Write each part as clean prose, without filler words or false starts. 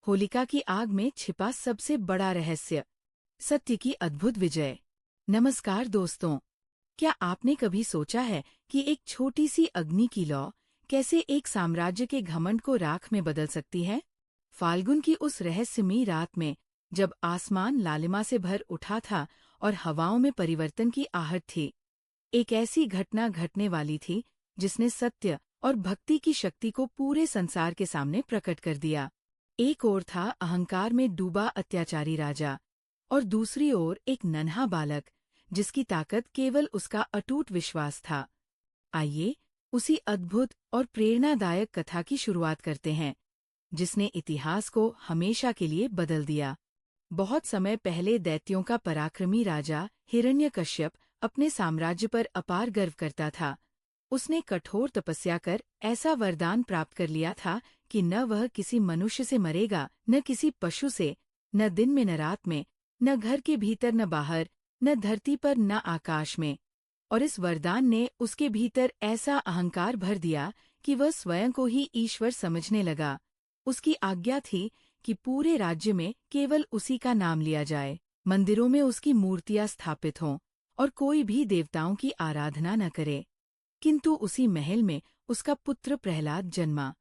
होलिका की आग में छिपा सबसे बड़ा रहस्य, सत्य की अद्भुत विजय। नमस्कार दोस्तों, क्या आपने कभी सोचा है कि एक छोटी सी अग्नि की लौ कैसे एक साम्राज्य के घमंड को राख में बदल सकती है? फाल्गुन की उस रहस्यमयी रात में, जब आसमान लालिमा से भर उठा था और हवाओं में परिवर्तन की आहट थी, एक ऐसी घटना घटने वाली थी जिसने सत्य और भक्ति की शक्ति को पूरे संसार के सामने प्रकट कर दिया। एक ओर था अहंकार में डूबा अत्याचारी राजा, और दूसरी ओर एक नन्हा बालक जिसकी ताकत केवल उसका अटूट विश्वास था। आइए उसी अद्भुत और प्रेरणादायक कथा की शुरुआत करते हैं, जिसने इतिहास को हमेशा के लिए बदल दिया। बहुत समय पहले दैत्यों का पराक्रमी राजा हिरण्यकश्यप अपने साम्राज्य पर अपार गर्व करता था। उसने कठोर तपस्या कर ऐसा वरदान प्राप्त कर लिया था कि न वह किसी मनुष्य से मरेगा, न किसी पशु से, न दिन में न रात में, न घर के भीतर न बाहर, न धरती पर न आकाश में। और इस वरदान ने उसके भीतर ऐसा अहंकार भर दिया कि वह स्वयं को ही ईश्वर समझने लगा। उसकी आज्ञा थी कि पूरे राज्य में केवल उसी का नाम लिया जाए, मंदिरों में उसकी मूर्तियां स्थापित हों और कोई भी देवताओं की आराधना न करे। किंतु उसी महल में उसका पुत्र प्रहलाद जन्मा,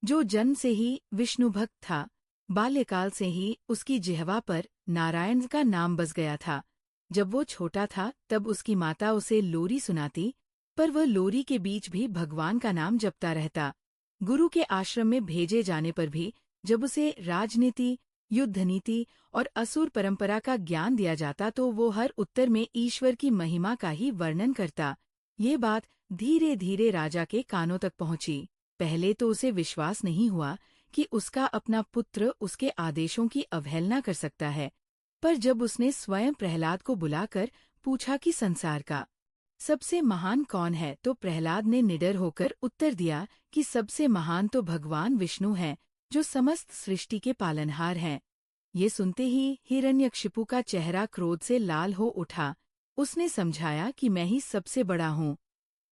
जो जन्म से ही विष्णु भक्त था। बाल्यकाल से ही उसकी जिह्वा पर नारायण का नाम बस गया था। जब वो छोटा था तब उसकी माता उसे लोरी सुनाती, पर वह लोरी के बीच भी भगवान का नाम जपता रहता। गुरु के आश्रम में भेजे जाने पर भी जब उसे राजनीति, युद्ध नीति और असुर परंपरा का ज्ञान दिया जाता तो वो हर उत्तर में ईश्वर की महिमा का ही वर्णन करता। ये बात धीरे धीरे राजा के कानों तक पहुंची। पहले तो उसे विश्वास नहीं हुआ कि उसका अपना पुत्र उसके आदेशों की अवहेलना कर सकता है। पर जब उसने स्वयं प्रहलाद को बुलाकर पूछा कि संसार का सबसे महान कौन है, तो प्रहलाद ने निडर होकर उत्तर दिया कि सबसे महान तो भगवान विष्णु हैं, जो समस्त सृष्टि के पालनहार हैं। ये सुनते ही हिरण्यकशिपु का चेहरा क्रोध से लाल हो उठा। उसने समझाया कि मैं ही सबसे बड़ा हूँ,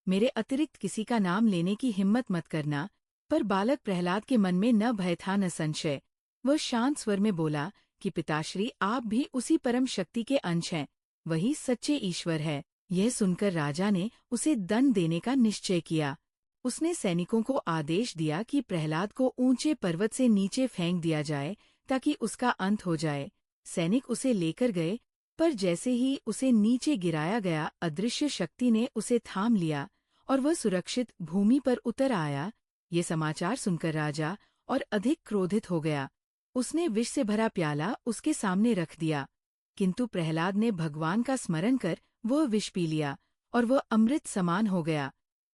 मेरे अतिरिक्त किसी का नाम लेने की हिम्मत मत करना। पर बालक प्रहलाद के मन में न भय था न संशय। वह शांत स्वर में बोला कि पिताश्री, आप भी उसी परम शक्ति के अंश हैं, वही सच्चे ईश्वर है। यह सुनकर राजा ने उसे दंड देने का निश्चय किया। उसने सैनिकों को आदेश दिया कि प्रहलाद को ऊंचे पर्वत से नीचे फेंक दिया जाए ताकि उसका अंत हो जाए। सैनिक उसे लेकर गए, पर जैसे ही उसे नीचे गिराया गया, अदृश्य शक्ति ने उसे थाम लिया और वह सुरक्षित भूमि पर उतर आया। ये समाचार सुनकर राजा और अधिक क्रोधित हो गया। उसने विष से भरा प्याला उसके सामने रख दिया, किंतु प्रहलाद ने भगवान का स्मरण कर वह विष पी लिया और वह अमृत समान हो गया।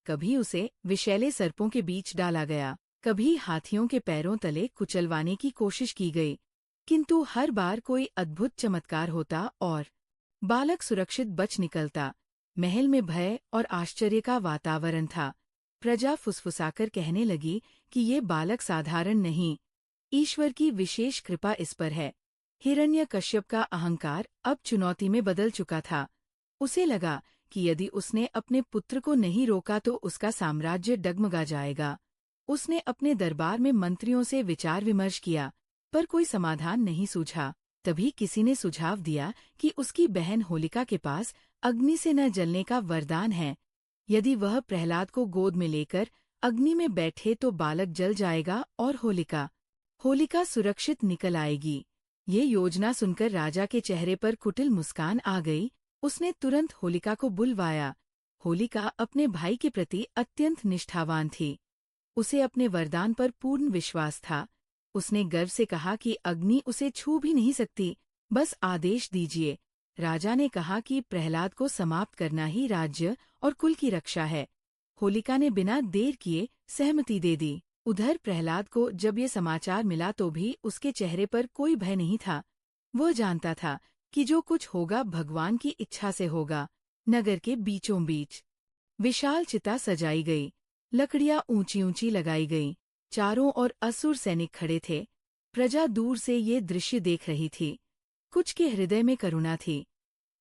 कभी उसे विषैले सर्पों के बीच डाला गया, कभी हाथियों के पैरों तले कुचलवाने की कोशिश की गई, किंतु हर बार कोई अद्भुत चमत्कार होता और बालक सुरक्षित बच निकलता। महल में भय और आश्चर्य का वातावरण था। प्रजा फुसफुसाकर कहने लगी कि ये बालक साधारण नहीं, ईश्वर की विशेष कृपा इस पर है। हिरण्यकश्यप का अहंकार अब चुनौती में बदल चुका था। उसे लगा कि यदि उसने अपने पुत्र को नहीं रोका तो उसका साम्राज्य डगमगा जाएगा। उसने अपने दरबार में मंत्रियों से विचार विमर्श किया, पर कोई समाधान नहीं सूझा। तभी किसी ने सुझाव दिया कि उसकी बहन होलिका के पास अग्नि से न जलने का वरदान है। यदि वह प्रहलाद को गोद में लेकर अग्नि में बैठे तो बालक जल जाएगा और होलिका सुरक्षित निकल आएगी। ये योजना सुनकर राजा के चेहरे पर कुटिल मुस्कान आ गई। उसने तुरंत होलिका को बुलवाया। होलिका अपने भाई के प्रति अत्यंत निष्ठावान थी। उसे अपने वरदान पर पूर्ण विश्वास था। उसने गर्व से कहा कि अग्नि उसे छू भी नहीं सकती, बस आदेश दीजिए। राजा ने कहा कि प्रहलाद को समाप्त करना ही राज्य और कुल की रक्षा है। होलिका ने बिना देर किए सहमति दे दी। उधर प्रहलाद को जब ये समाचार मिला तो भी उसके चेहरे पर कोई भय नहीं था। वह जानता था कि जो कुछ होगा भगवान की इच्छा से होगा। नगर के बीचों बीच विशाल चिता सजाई गई, लकड़ियां ऊंची ऊंची लगाई गईं। चारों ओर असुर सैनिक खड़े थे। प्रजा दूर से ये दृश्य देख रही थी। कुछ के हृदय में करुणा थी,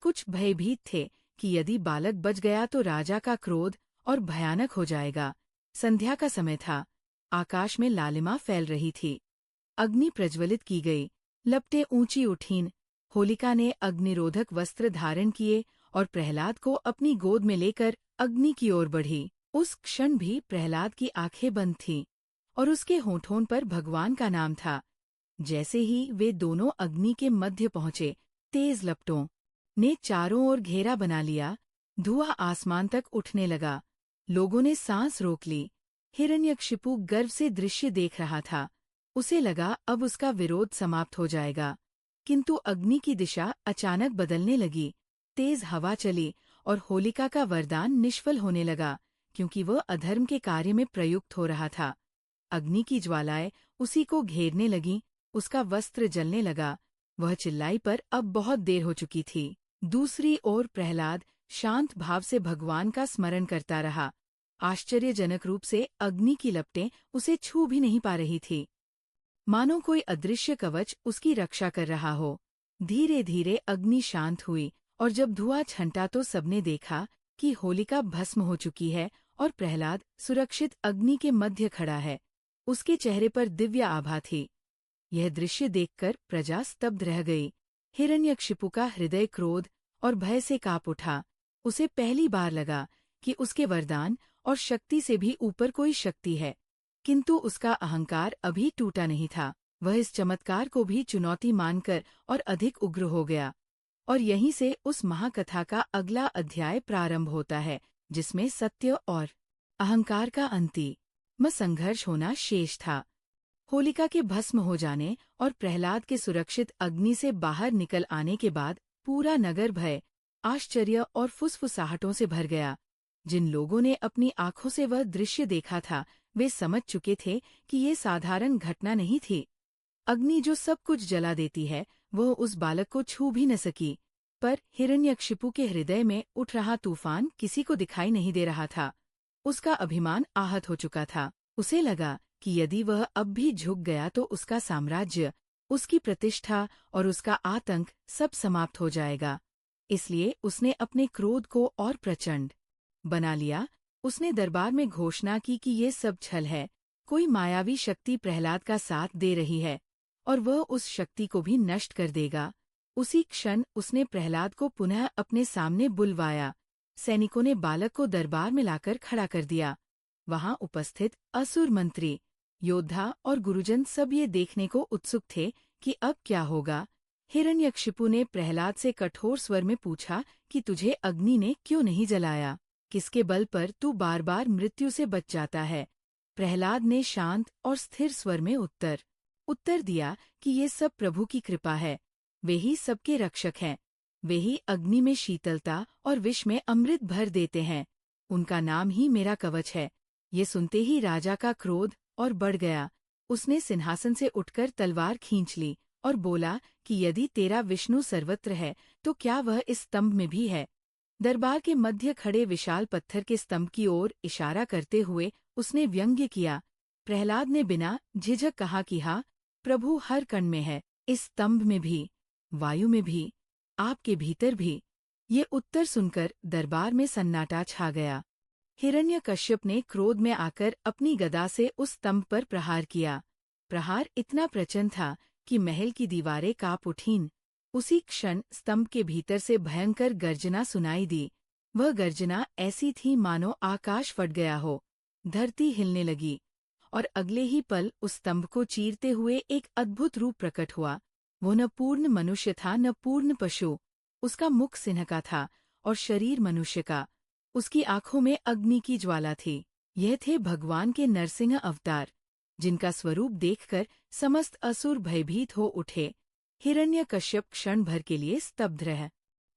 कुछ भयभीत थे कि यदि बालक बच गया तो राजा का क्रोध और भयानक हो जाएगा। संध्या का समय था। आकाश में लालिमा फैल रही थी। अग्नि प्रज्वलित की गई, लपटें ऊंची उठीं। होलिका ने अग्निरोधक वस्त्र धारण किए और प्रहलाद को अपनी गोद में लेकर अग्नि की ओर बढ़ी। उस क्षण भी प्रहलाद की आंखें बंद थीं और उसके होठों पर भगवान का नाम था। जैसे ही वे दोनों अग्नि के मध्य पहुंचे, तेज लपटों ने चारों ओर घेरा बना लिया। धुआं आसमान तक उठने लगा। लोगों ने सांस रोक ली। हिरण्यकशिपु गर्व से दृश्य देख रहा था। उसे लगा अब उसका विरोध समाप्त हो जाएगा, किंतु अग्नि की दिशा अचानक बदलने लगी। तेज हवा चली और होलिका का वरदान निष्फल होने लगा, क्योंकि वह अधर्म के कार्य में प्रयुक्त हो रहा था। अग्नि की ज्वालाएं उसी को घेरने लगीं, उसका वस्त्र जलने लगा। वह चिल्लाई पर अब बहुत देर हो चुकी थी। दूसरी ओर प्रहलाद शांत भाव से भगवान का स्मरण करता रहा। आश्चर्यजनक रूप से अग्नि की लपटें उसे छू भी नहीं पा रही थी, मानो कोई अदृश्य कवच उसकी रक्षा कर रहा हो। धीरे धीरे अग्नि शांत हुई और जब धुआं छंटा तो सबने देखा कि होलिका भस्म हो चुकी है और प्रहलाद सुरक्षित अग्नि के मध्य खड़ा है। उसके चेहरे पर दिव्य आभा थी। यह दृश्य देखकर प्रजा स्तब्ध रह गई। हिरण्यकशिपु का हृदय क्रोध और भय से कांप उठा। उसे पहली बार लगा कि उसके वरदान और शक्ति से भी ऊपर कोई शक्ति है, किंतु उसका अहंकार अभी टूटा नहीं था। वह इस चमत्कार को भी चुनौती मानकर और अधिक उग्र हो गया। और यहीं से उस महाकथा का अगला अध्याय प्रारंभ होता है, जिसमें सत्य और अहंकार का अंतिम संघर्ष होना शेष था। होलिका के भस्म हो जाने और प्रहलाद के सुरक्षित अग्नि से बाहर निकल आने के बाद पूरा नगर भय, आश्चर्य और फुसफुसाहटों से भर गया। जिन लोगों ने अपनी आंखों से वह दृश्य देखा था, वे समझ चुके थे कि ये साधारण घटना नहीं थी। अग्नि जो सब कुछ जला देती है, वह उस बालक को छू भी न सकी। पर हिरण्यकशिपु के हृदय में उठ रहा तूफान किसी को दिखाई नहीं दे रहा था। उसका अभिमान आहत हो चुका था। उसे लगा कि यदि वह अब भी झुक गया तो उसका साम्राज्य, उसकी प्रतिष्ठा और उसका आतंक सब समाप्त हो जाएगा। इसलिए उसने अपने क्रोध को और प्रचंड बना लिया। उसने दरबार में घोषणा की कि ये सब छल है। कोई मायावी शक्ति प्रहलाद का साथ दे रही है और वह उस शक्ति को भी नष्ट कर देगा। उसी क्षण उसने प्रहलाद को पुनः अपने सामने बुलवाया। सैनिकों ने बालक को दरबार में लाकर खड़ा कर दिया। वहां उपस्थित असुर मंत्री, योद्धा और गुरुजन सब ये देखने को उत्सुक थे कि अब क्या होगा। हिरण्यकशिपु ने प्रहलाद से कठोर स्वर में पूछा कि तुझे अग्नि ने क्यों नहीं जलाया? किसके बल पर तू बार बार मृत्यु से बच जाता है? प्रहलाद ने शांत और स्थिर स्वर में उत्तर दिया कि ये सब प्रभु की कृपा है। वे ही सबके रक्षक हैं। वे ही अग्नि में शीतलता और विष में अमृत भर देते हैं। उनका नाम ही मेरा कवच है। ये सुनते ही राजा का क्रोध और बढ़ गया। उसने सिंहासन से उठकर तलवार खींच ली और बोला कि यदि तेरा विष्णु सर्वत्र है तो क्या वह इस स्तंभ में भी है? दरबार के मध्य खड़े विशाल पत्थर के स्तंभ की ओर इशारा करते हुए उसने व्यंग्य किया। प्रहलाद ने बिना झिझक कहा कि हाँ, प्रभु हर कण में है, इस स्तंभ में भी, वायु में भी, आपके भीतर भी। ये उत्तर सुनकर दरबार में सन्नाटा छा गया। हिरण्यकश्यप ने क्रोध में आकर अपनी गदा से उस स्तंभ पर प्रहार किया। प्रहार इतना प्रचंड था कि महल की दीवारें कांप उठीं। उसी क्षण स्तंभ के भीतर से भयंकर गर्जना सुनाई दी। वह गर्जना ऐसी थी मानो आकाश फट गया हो। धरती हिलने लगी और अगले ही पल उस स्तंभ को चीरते हुए एक अद्भुत रूप प्रकट हुआ। वो न पूर्ण मनुष्य था न पूर्ण पशु। उसका मुख सिंह का था और शरीर मनुष्य का। उसकी आंखों में अग्नि की ज्वाला थी। यह थे भगवान के नरसिंह अवतार, जिनका स्वरूप देखकर समस्त असुर भयभीत हो उठे। हिरण्यकश्यप क्षण भर के लिए स्तब्ध रह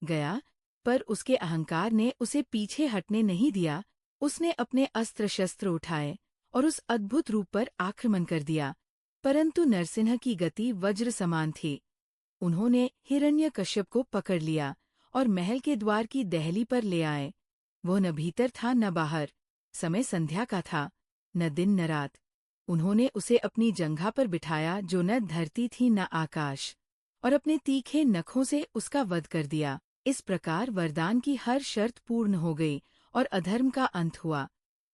गया, पर उसके अहंकार ने उसे पीछे हटने नहीं दिया। उसने अपने अस्त्र शस्त्र उठाए और उस अद्भुत रूप पर आक्रमण कर दिया। परंतु नरसिंह की गति वज्र समान थी। उन्होंने हिरण्यकश्यप को पकड़ लिया और महल के द्वार की दहली पर ले आए। वो न भीतर था न बाहर। समय संध्या का था, न दिन न रात। उन्होंने उसे अपनी जंघा पर बिठाया जो न धरती थी न आकाश, और अपने तीखे नखों से उसका वध कर दिया। इस प्रकार वरदान की हर शर्त पूर्ण हो गई और अधर्म का अंत हुआ।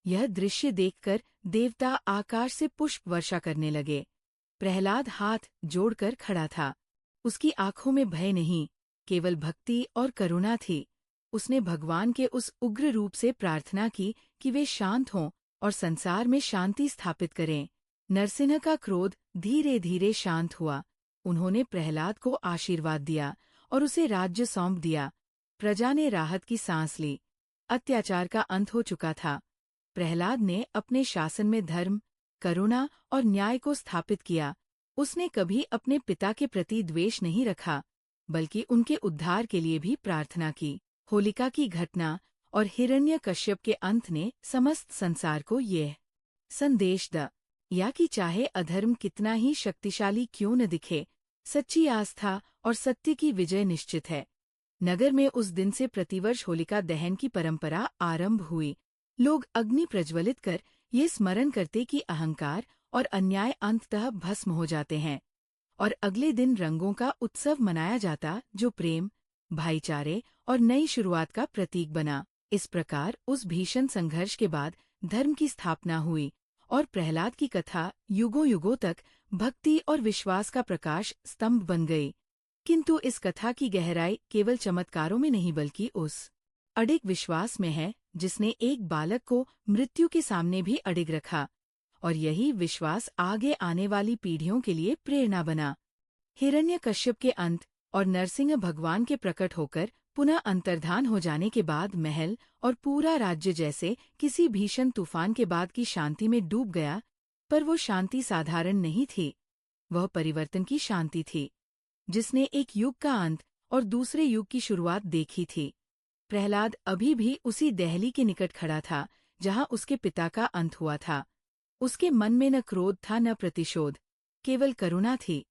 यह दृश्य देखकर देवता आकाश से पुष्प वर्षा करने लगे। प्रहलाद हाथ जोड़कर खड़ा था। उसकी आंखों में भय नहीं, केवल भक्ति और करुणा थी। उसने भगवान के उस उग्र रूप से प्रार्थना की कि वे शांत हों और संसार में शांति स्थापित करें। नरसिंह का क्रोध धीरे धीरे शांत हुआ। उन्होंने प्रहलाद को आशीर्वाद दिया और उसे राज्य सौंप दिया। प्रजा ने राहत की सांस ली। अत्याचार का अंत हो चुका था। प्रहलाद ने अपने शासन में धर्म, करुणा और न्याय को स्थापित किया। उसने कभी अपने पिता के प्रति द्वेष नहीं रखा, बल्कि उनके उद्धार के लिए भी प्रार्थना की। होलिका की घटना और हिरण्यकश्यप के अंत ने समस्त संसार को यह संदेश दिया कि चाहे अधर्म कितना ही शक्तिशाली क्यों न दिखे, सच्ची आस्था और सत्य की विजय निश्चित है। नगर में उस दिन से प्रतिवर्ष होलिका दहन की परंपरा आरंभ हुई। लोग अग्नि प्रज्वलित कर ये स्मरण करते कि अहंकार और अन्याय अंततः भस्म हो जाते हैं, और अगले दिन रंगों का उत्सव मनाया जाता जो प्रेम, भाईचारे और नई शुरुआत का प्रतीक बना। इस प्रकार उस भीषण संघर्ष के बाद धर्म की स्थापना हुई और प्रहलाद की कथा युगों युगों तक भक्ति और विश्वास का प्रकाश स्तंभ बन गई। किंतु इस कथा की गहराई केवल चमत्कारों में नहीं बल्कि उस अडिग विश्वास में है जिसने एक बालक को मृत्यु के सामने भी अडिग रखा, और यही विश्वास आगे आने वाली पीढ़ियों के लिए प्रेरणा बना। हिरण्यकश्यप के अंत और नरसिंह भगवान के प्रकट होकर पुनः अंतर्धान हो जाने के बाद महल और पूरा राज्य जैसे किसी भीषण तूफान के बाद की शांति में डूब गया। पर वो शांति साधारण नहीं थी, वह परिवर्तन की शांति थी, जिसने एक युग का अंत और दूसरे युग की शुरुआत देखी थी। प्रहलाद अभी भी उसी दहली के निकट खड़ा था जहां उसके पिता का अंत हुआ था। उसके मन में न क्रोध था न प्रतिशोध, केवल करुणा थी।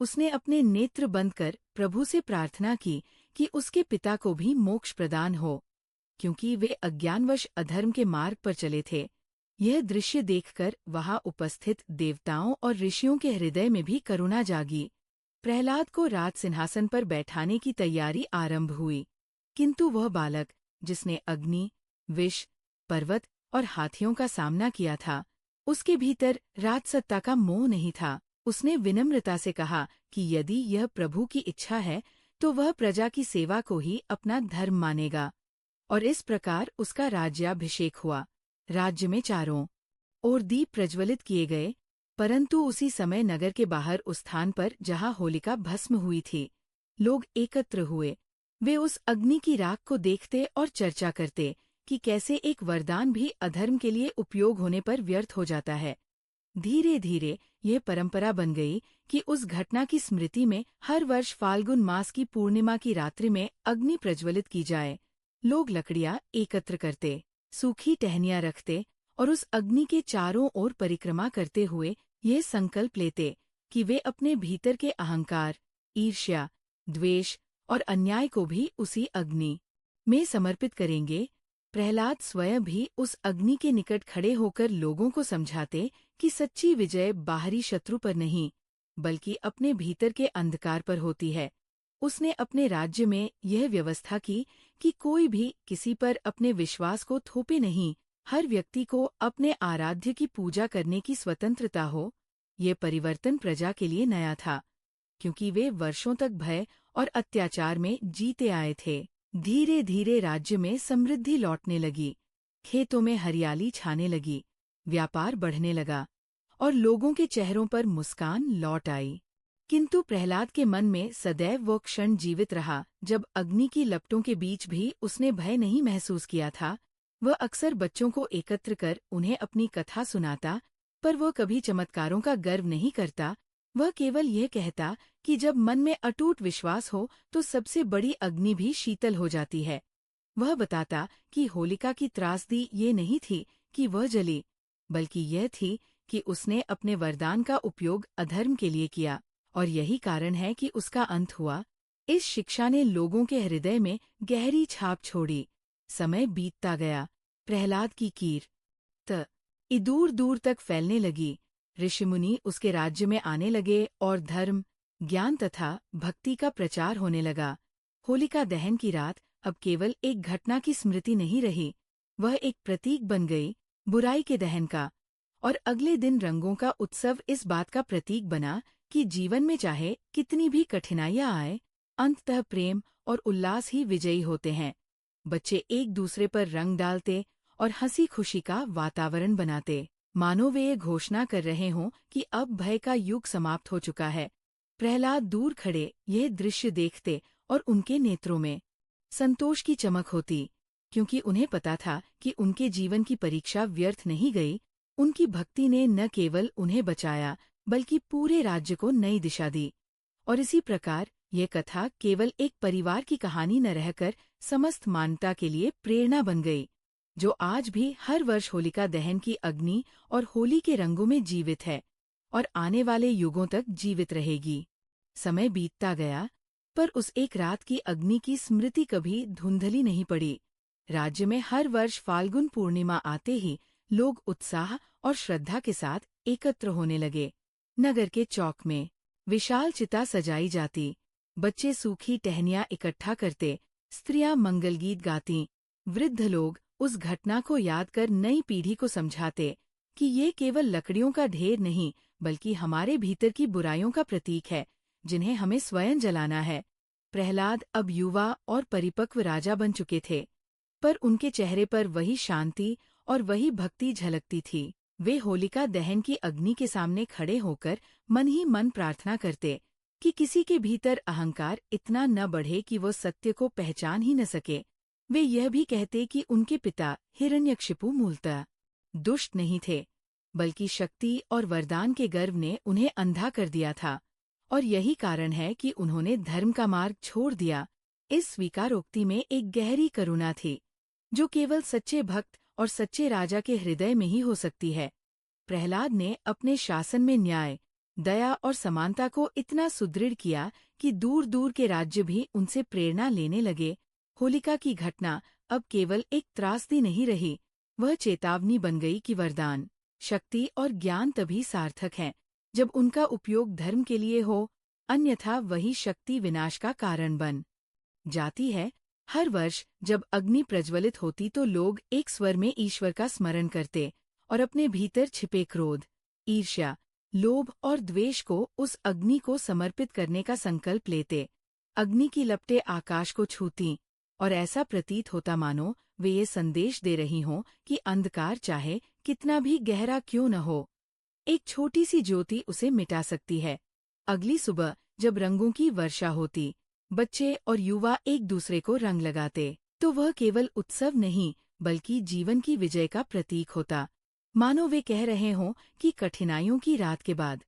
उसने अपने नेत्र बंद कर प्रभु से प्रार्थना की कि उसके पिता को भी मोक्ष प्रदान हो, क्योंकि वे अज्ञानवश अधर्म के मार्ग पर चले थे। यह दृश्य देखकर वहां उपस्थित देवताओं और ऋषियों के हृदय में भी करुणा जागी। प्रहलाद को राज सिंहासन पर बैठाने की तैयारी आरंभ हुई, किंतु वह बालक जिसने अग्नि, विष, पर्वत और हाथियों का सामना किया था, उसके भीतर राजसत्ता का मोह नहीं था। उसने विनम्रता से कहा कि यदि यह प्रभु की इच्छा है तो वह प्रजा की सेवा को ही अपना धर्म मानेगा। और इस प्रकार उसका राज्याभिषेक हुआ। राज्य में चारों ओर दीप प्रज्वलित किए गए, परंतु उसी समय नगर के बाहर उस स्थान पर जहां होलिका भस्म हुई थी, लोग एकत्र हुए। वे उस अग्नि की राख को देखते और चर्चा करते कि कैसे एक वरदान भी अधर्म के लिए उपयोग होने पर व्यर्थ हो जाता है। धीरे धीरे यह परंपरा बन गई कि उस घटना की स्मृति में हर वर्ष फाल्गुन मास की पूर्णिमा की रात्रि में अग्नि प्रज्वलित की जाए। लोग लकड़ियां एकत्र करते, सूखी टहनियां रखते और उस अग्नि के चारों ओर परिक्रमा करते हुए ये संकल्प लेते कि वे अपने भीतर के अहंकार, ईर्ष्या, द्वेष और अन्याय को भी उसी अग्नि में समर्पित करेंगे। प्रहलाद स्वयं भी उस अग्नि के निकट खड़े होकर लोगों को समझाते कि सच्ची विजय बाहरी शत्रु पर नहीं, बल्कि अपने भीतर के अंधकार पर होती है। उसने अपने राज्य में यह व्यवस्था की कि कोई भी किसी पर अपने विश्वास को थोपे नहीं, हर व्यक्ति को अपने आराध्य की पूजा करने की स्वतंत्रता हो। ये परिवर्तन प्रजा के लिए नया था, क्योंकि वे वर्षों तक भय और अत्याचार में जीते आए थे। धीरे धीरे राज्य में समृद्धि लौटने लगी, खेतों में हरियाली छाने लगी, व्यापार बढ़ने लगा और लोगों के चेहरों पर मुस्कान लौट आई। किंतु प्रहलाद के मन में सदैव वो क्षण जीवित रहा जब अग्नि की लपटों के बीच भी उसने भय नहीं महसूस किया था। वह अक्सर बच्चों को एकत्र कर उन्हें अपनी कथा सुनाता, पर वह कभी चमत्कारों का गर्व नहीं करता। वह केवल यह कहता कि जब मन में अटूट विश्वास हो तो सबसे बड़ी अग्नि भी शीतल हो जाती है। वह बताता कि होलिका की त्रासदी ये नहीं थी कि वह जली, बल्कि यह थी कि उसने अपने वरदान का उपयोग अधर्म के लिए किया, और यही कारण है कि उसका अंत हुआ। इस शिक्षा ने लोगों के हृदय में गहरी छाप छोड़ी। समय बीतता गया, प्रहलाद की कीर्त दूर दूर तक फैलने लगी। ऋषिमुनि उसके राज्य में आने लगे और धर्म, ज्ञान तथा भक्ति का प्रचार होने लगा। होलिका दहन की रात अब केवल एक घटना की स्मृति नहीं रही, वह एक प्रतीक बन गई बुराई के दहन का, और अगले दिन रंगों का उत्सव इस बात का प्रतीक बना कि जीवन में चाहे कितनी भी कठिनाइयां आए, अंततः प्रेम और उल्लास ही विजयी होते हैं। बच्चे एक दूसरे पर रंग डालते और हंसी खुशी का वातावरण बनाते, मानो वे ये घोषणा कर रहे हों कि अब भय का युग समाप्त हो चुका है। प्रहलाद दूर खड़े यह दृश्य देखते और उनके नेत्रों में संतोष की चमक होती, क्योंकि उन्हें पता था कि उनके जीवन की परीक्षा व्यर्थ नहीं गई। उनकी भक्ति ने न केवल उन्हें बचाया बल्कि पूरे राज्य को नई दिशा दी। और इसी प्रकार ये कथा केवल एक परिवार की कहानी न रहकर समस्त मानवता के लिए प्रेरणा बन गई, जो आज भी हर वर्ष होलिका दहन की अग्नि और होली के रंगों में जीवित है और आने वाले युगों तक जीवित रहेगी। समय बीतता गया, पर उस एक रात की अग्नि की स्मृति कभी धुंधली नहीं पड़ी। राज्य में हर वर्ष फाल्गुन पूर्णिमा आते ही लोग उत्साह और श्रद्धा के साथ एकत्र होने लगे। नगर के चौक में विशाल चिता सजाई जाती, बच्चे सूखी टहनियां इकट्ठा करते, स्त्रियां मंगलगीत गाती, वृद्ध लोग उस घटना को याद कर नई पीढ़ी को समझाते कि ये केवल लकड़ियों का ढेर नहीं बल्कि हमारे भीतर की बुराइयों का प्रतीक है, जिन्हें हमें स्वयं जलाना है। प्रहलाद अब युवा और परिपक्व राजा बन चुके थे, पर उनके चेहरे पर वही शांति और वही भक्ति झलकती थी। वे होलिका दहन की अग्नि के सामने खड़े होकर मन ही मन प्रार्थना करते कि किसी के भीतर अहंकार इतना न बढ़े कि वो सत्य को पहचान ही न सके। वे यह भी कहते कि उनके पिता हिरण्यकशिपु मूलतः दुष्ट नहीं थे, बल्कि शक्ति और वरदान के गर्व ने उन्हें अंधा कर दिया था, और यही कारण है कि उन्होंने धर्म का मार्ग छोड़ दिया। इस स्वीकारोक्ति में एक गहरी करुणा थी, जो केवल सच्चे भक्त और सच्चे राजा के हृदय में ही हो सकती है। प्रहलाद ने अपने शासन में न्याय, दया और समानता को इतना सुदृढ़ किया कि दूर दूर के राज्य भी उनसे प्रेरणा लेने लगे। होलिका की घटना अब केवल एक त्रासदी नहीं रही, वह चेतावनी बन गई कि वरदान, शक्ति और ज्ञान तभी सार्थक हैं जब उनका उपयोग धर्म के लिए हो, अन्यथा वही शक्ति विनाश का कारण बन जाती है। हर वर्ष जब अग्नि प्रज्वलित होती तो लोग एक स्वर में ईश्वर का स्मरण करते और अपने भीतर छिपे क्रोध, ईर्ष्या, लोभ और द्वेष को उस अग्नि को समर्पित करने का संकल्प लेते। अग्नि की लपटें आकाश को छूतीं और ऐसा प्रतीत होता मानो वे ये संदेश दे रही हों कि अंधकार चाहे कितना भी गहरा क्यों न हो, एक छोटी सी ज्योति उसे मिटा सकती है। अगली सुबह जब रंगों की वर्षा होती, बच्चे और युवा एक दूसरे को रंग लगाते, तो वह केवल उत्सव नहीं बल्कि जीवन की विजय का प्रतीक होता, मानो वे कह रहे हों कि कठिनाइयों की रात के बाद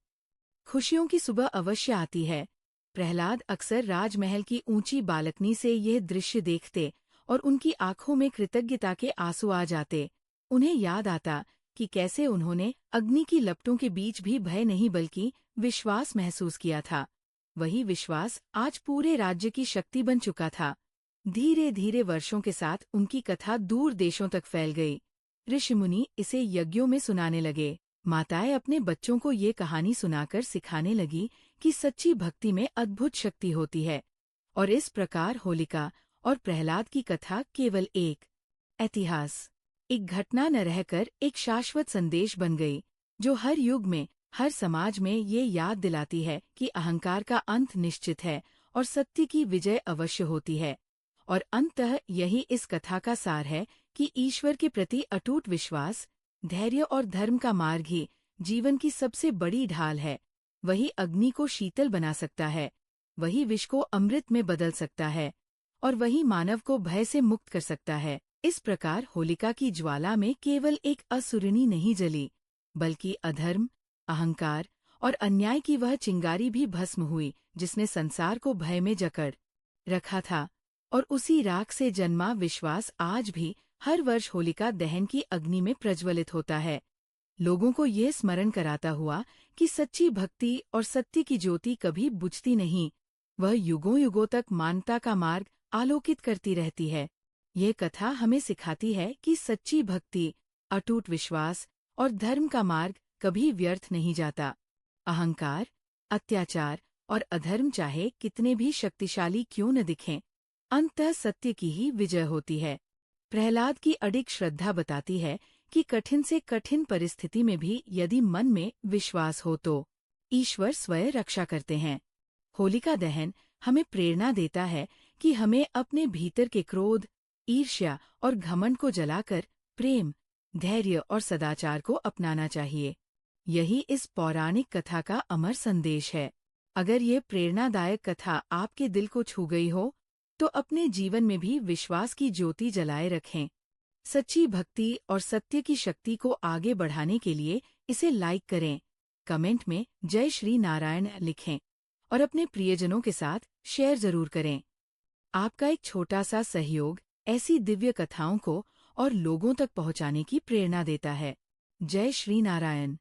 खुशियों की सुबह अवश्य आती है। प्रहलाद अक्सर राजमहल की ऊंची बालकनी से यह दृश्य देखते और उनकी आंखों में कृतज्ञता के आंसू आ जाते। उन्हें याद आता कि कैसे उन्होंने अग्नि की लपटों के बीच भी भय नहीं बल्कि विश्वास महसूस किया था। वही विश्वास आज पूरे राज्य की शक्ति बन चुका था। धीरे धीरे वर्षों के साथ उनकी कथा दूर देशों तक फैल गई। ऋषिमुनि इसे यज्ञों में सुनाने लगे, माताएं अपने बच्चों को ये कहानी सुनाकर सिखाने लगी कि सच्ची भक्ति में अद्भुत शक्ति होती है। और इस प्रकार होलिका और प्रहलाद की कथा केवल एक इतिहास, एक घटना न रहकर एक शाश्वत संदेश बन गई, जो हर युग में, हर समाज में ये याद दिलाती है कि अहंकार का अंत निश्चित है और सत्य की विजय अवश्य होती है। और अंततः यही इस कथा का सार है कि ईश्वर के प्रति अटूट विश्वास, धैर्य और धर्म का मार्ग ही जीवन की सबसे बड़ी ढाल है। वही अग्नि को शीतल बना सकता है, वही विष को अमृत में बदल सकता है और वही मानव को भय से मुक्त कर सकता है। इस प्रकार होलिका की ज्वाला में केवल एक असुरनी नहीं जली, बल्कि अधर्म, अहंकार और अन्याय की वह चिंगारी भी भस्म हुई जिसने संसार को भय में जकड़ रखा था। और उसी राख से जन्मा विश्वास आज भी हर वर्ष होलिका दहन की अग्नि में प्रज्वलित होता है, लोगों को ये स्मरण कराता हुआ कि सच्ची भक्ति और सत्य की ज्योति कभी बुझती नहीं, वह युगों युगों तक मानवता का मार्ग आलोकित करती रहती है। ये कथा हमें सिखाती है कि सच्ची भक्ति, अटूट विश्वास और धर्म का मार्ग कभी व्यर्थ नहीं जाता। अहंकार, अत्याचार और अधर्म चाहे कितने भी शक्तिशाली क्यों न दिखें, अंततः सत्य की ही विजय होती है। प्रहलाद की अडिग श्रद्धा बताती है कि कठिन से कठिन परिस्थिति में भी यदि मन में विश्वास हो तो ईश्वर स्वयं रक्षा करते हैं। होलिका दहन हमें प्रेरणा देता है कि हमें अपने भीतर के क्रोध, ईर्ष्या और घमंड को जलाकर प्रेम, धैर्य और सदाचार को अपनाना चाहिए। यही इस पौराणिक कथा का अमर संदेश है। अगर ये प्रेरणादायक कथा आपके दिल को छू गई हो, तो अपने जीवन में भी विश्वास की ज्योति जलाए रखें। सच्ची भक्ति और सत्य की शक्ति को आगे बढ़ाने के लिए इसे लाइक करें, कमेंट में जय श्री नारायण लिखें और अपने प्रियजनों के साथ शेयर जरूर करें। आपका एक छोटा सा सहयोग ऐसी दिव्य कथाओं को और लोगों तक पहुंचाने की प्रेरणा देता है। जय श्री नारायण।